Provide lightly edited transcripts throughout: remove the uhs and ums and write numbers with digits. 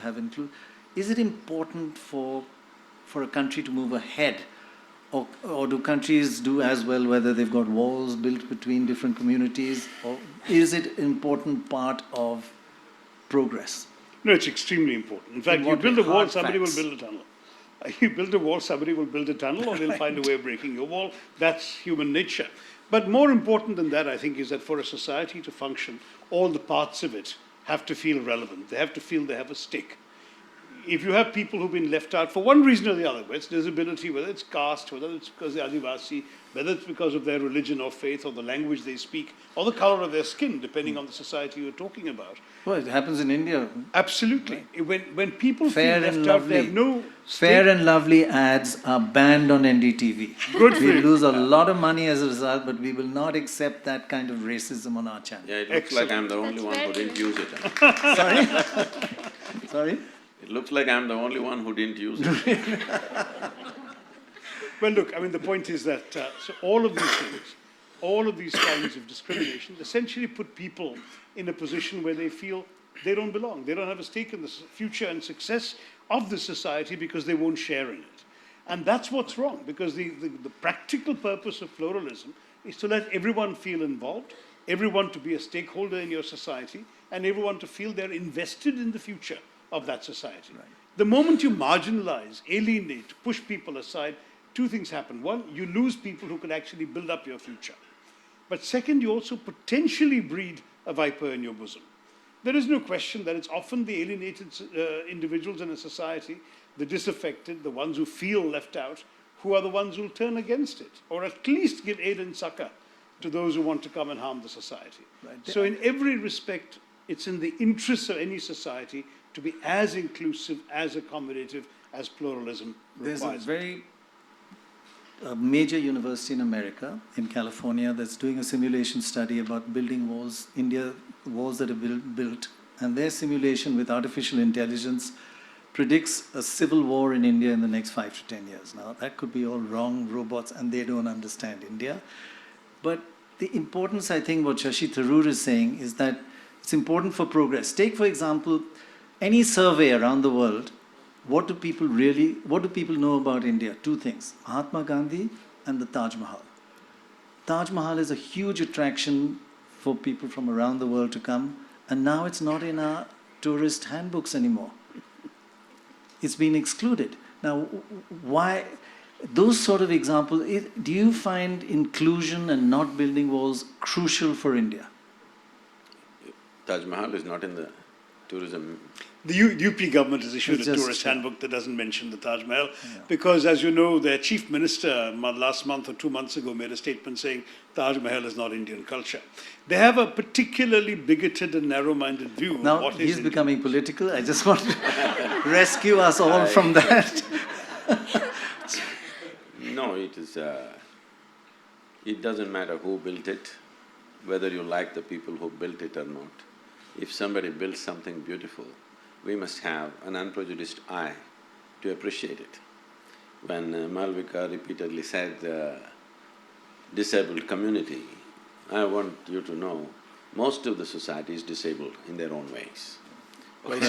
have included. Is it important for a country to move ahead, or do countries do as well whether they've got walls built between different communities, or is it an important part of progress? No, it's extremely important. In fact, you build a wall, somebody will build a tunnel. You build a wall, somebody will build a tunnel, or they'll find a way of breaking your wall. That's human nature. But more important than that, I think, is that for a society to function, all the parts of it have to feel relevant. They have to feel they have a stake. If you have people who've been left out for one reason or the other, whether it's disability, whether it's caste, whether it's because they're Adivasi, whether it's because of their religion or faith or the language they speak, or the color of their skin, depending on the society you're talking about. Well, it happens in India. Absolutely. Right. When people feel left out, they have no Fair and Lovely ads are banned on NDTV. Good for We you. lose a lot of money as a result, but we will not accept that kind of racism on our channel. Yeah, it looks like I'm the only one who didn't use it. Sorry? Sorry? It looks like I'm the only one who didn't use it. Well, look, I mean, the point is that so all of these things, all of these kinds of discrimination essentially put people in a position where they feel they don't belong. They don't have a stake in the future and success of the society because they won't share in it. And that's what's wrong, because the practical purpose of pluralism is to let everyone feel involved, everyone to be a stakeholder in your society, and everyone to feel they're invested in the future of that society. Right. The moment you marginalize, alienate, push people aside, two things happen. One, you lose people who can actually build up your future. But second, you also potentially breed a viper in your bosom. There is no question that it's often the alienated individuals in a society, the disaffected, the ones who feel left out, who are the ones who will turn against it, or at least give aid and succor to those who want to come and harm the society. Right. So in every respect, it's in the interests of any society to be as inclusive, as accommodative, as pluralism requires. There's a very major university in America, in California, that's doing a simulation study about building walls, walls that are built, and their simulation with artificial intelligence predicts a civil war in India in the next 5 to 10 years. Now, that could be all wrong, robots, and they don't understand India. But the importance, I think, what Shashi Tharoor is saying is that it's important for progress. Take, for example, any survey around the world. What do people know about India? Two things: Mahatma Gandhi and the Taj Mahal. Taj Mahal is a huge attraction for people from around the world to come, and now it's not in our tourist handbooks anymore. It's been excluded. Now, why? Those sort of examples, do you find inclusion and not building walls crucial for India? Taj Mahal is not in the tourism. The UP government has issued a tourist handbook that doesn't mention the Taj Mahal, because, as you know, their chief minister last month or 2 months ago made a statement saying Taj Mahal is not Indian culture. They have a particularly bigoted and narrow-minded view. Now, he's becoming political. I just want to rescue us all from that. No, it is. It doesn't matter who built it, whether you like the people who built it or not. If somebody builds something beautiful, we must have an unprejudiced eye to appreciate it. When Malvika repeatedly said disabled community, I want you to know, most of the society is disabled in their own ways. Right.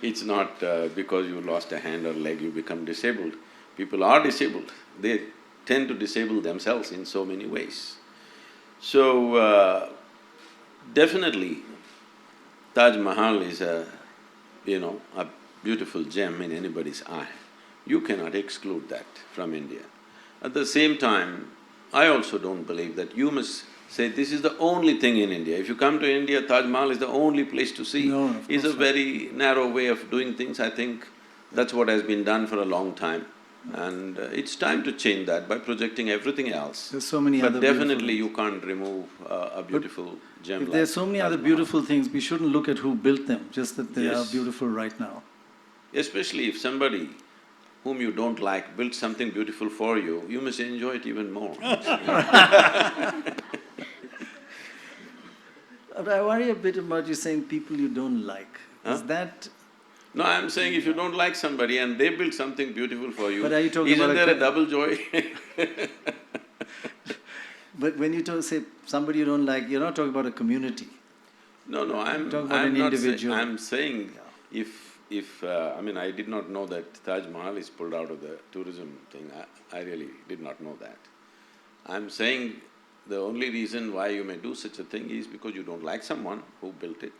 It's not because you lost a hand or leg you become disabled. People are disabled. They tend to disable themselves in so many ways. So, definitely, Taj Mahal is a beautiful gem in anybody's eye. You cannot exclude that from India. At the same time, I also don't believe that you must say this is the only thing in India. If you come to India, Taj Mahal is the only place to see. No, it's a very narrow way of doing things. I think that's what has been done for a long time. And it's time to change that by projecting everything else. There's so many other But definitely you can't remove a beautiful gem if like there's so many other Taj beautiful Mahal. things, we shouldn't look at who built them, just that they are Yes. beautiful right now. Especially if somebody whom you don't like built something beautiful for you, you must enjoy it even more. But I worry a bit about you saying people you don't like. Huh? Is that… No, I'm saying if you don't like somebody and they build something beautiful for you, But are you talking isn't about there a double joy? But when you say somebody you don't like, you're not talking about a community. No, Talk about I'm an not individual. I'm saying I mean, I did not know that Taj Mahal is pulled out of the tourism thing, I really did not know that. I'm saying the only reason why you may do such a thing is because you don't like someone who built it,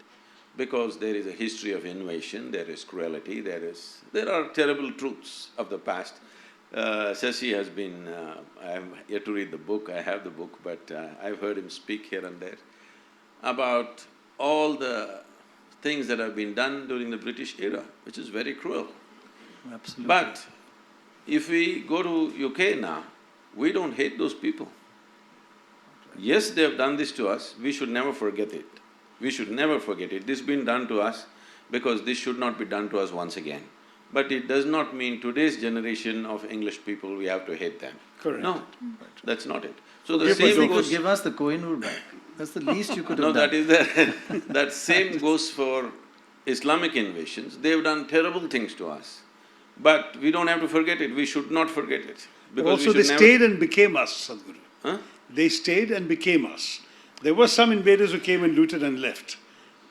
because there is a history of invasion, there is cruelty, there are terrible truths of the past. Shashi has been… I am yet to read the book, I have the book, but I've heard him speak here and there about all the things that have been done during the British era, which is very cruel. Absolutely. But if we go to UK now, we don't hate those people. Yes, they have done this to us, we should never forget it. We should never forget it. This has been done to us because this should not be done to us once again. But it does not mean today's generation of English people, we have to hate them. Correct. No, that's not it. So the If same they goes… could give us the Kohinoor back, that's the least you could No, have done. that is the… that same goes for Islamic invasions. They've done terrible things to us. But we don't have to forget it, we should not forget it. But Because we also they should never… stayed and became us, Sadhguru. Huh? They stayed and became us. There were some invaders who came and looted and left.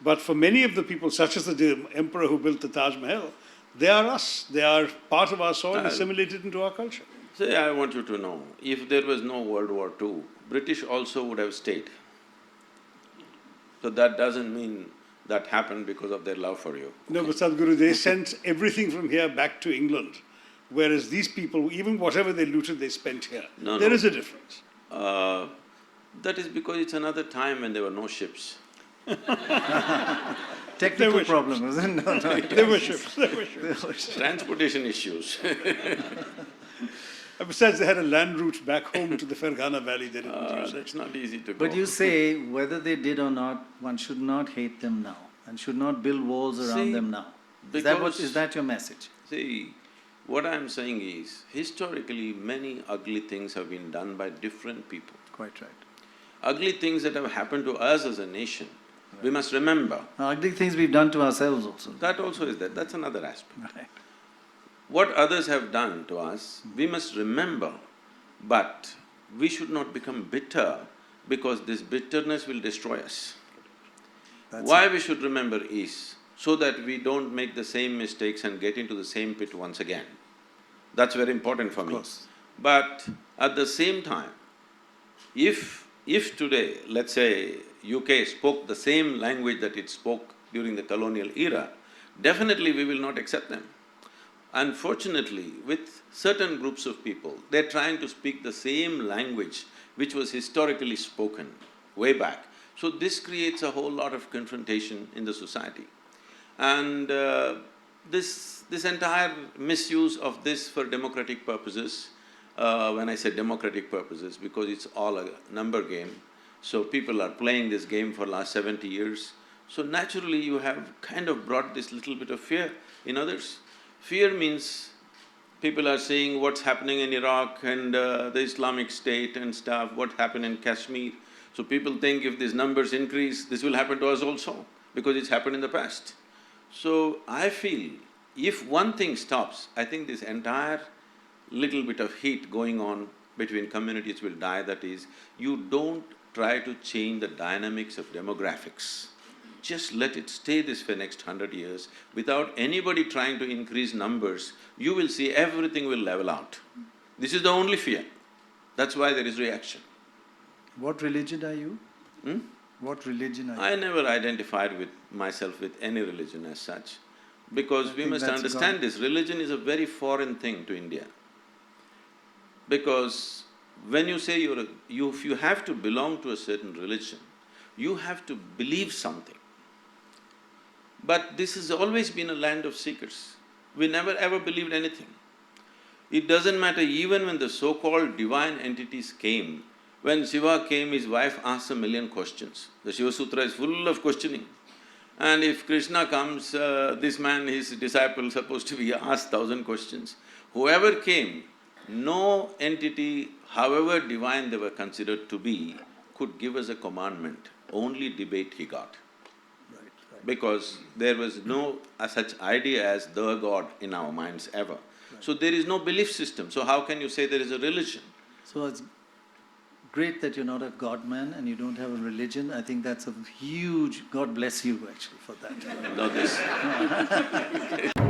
But for many of the people, such as the emperor who built the Taj Mahal, they are us. They are part of our soil, assimilated into our culture. Say, I want you to know, if there was no World War II, British also would have stayed. So that doesn't mean that happened because of their love for you. No, but Sadhguru, they sent everything from here back to England. Whereas these people, even whatever they looted, they spent here. No, There no. is a difference. That is because it's another time when there were no ships. Technical were problem, isn't it? No, no. There were ships, there were ships. Transportation issues. And besides, they had a land route back home to the Fergana Valley, they didn't use it. It's not easy to go. But you say, whether they did or not, one should not hate them now and should not build walls around See, them now. because… Is that your message? See, what I'm saying is, historically, many ugly things have been done by different people. Quite right. Ugly things that have happened to us as a nation, we must remember. Ugly things we've done to ourselves also. That also is there, that's another aspect. Right. What others have done to us, we must remember, but we should not become bitter because this bitterness will destroy us. That's Why we should remember is so that we don't make the same mistakes and get into the same pit once again. That's very important for me. course. But at the same time, if today, let's say, UK spoke the same language that it spoke during the colonial era, definitely we will not accept them. Unfortunately, with certain groups of people, they're trying to speak the same language which was historically spoken way back. So this creates a whole lot of confrontation in the society. And this entire misuse of this for democratic purposes, when I say democratic purposes, because it's all a number game, so people are playing this game for last 70 years. So naturally you have kind of brought this little bit of fear in others. Fear means people are seeing what's happening in Iraq and the Islamic State and stuff, what happened in Kashmir. So people think if these numbers increase, this will happen to us also, because it's happened in the past. So I feel if one thing stops, I think this entire little bit of heat going on between communities will die, that is, you don't try to change the dynamics of demographics. Just let it stay this for next 100 years, without anybody trying to increase numbers, you will see everything will level out. This is the only fear. That's why there is reaction. What religion are you? Hmm? What religion are you? I never identified with myself with any religion as such, because we think must that's understand gone. this, religion is a very foreign thing to India. Because when you say if you have to belong to a certain religion, you have to believe something. But this has always been a land of seekers. We never ever believed anything. It doesn't matter, even when the so-called divine entities came, when Shiva came, his wife asked 1,000,000 questions. The Shiva Sutra is full of questioning. And if Krishna comes, this man, his disciple, supposed to be asked 1,000 questions. Whoever came, no entity, however divine they were considered to be, could give us a commandment. Only debate he got. Because there was no such idea as the God in our minds ever. So there is no belief system, so how can you say there is a religion? So it's great that you're not a God man and you don't have a religion. I think that's a huge, God bless you actually for that. No, this.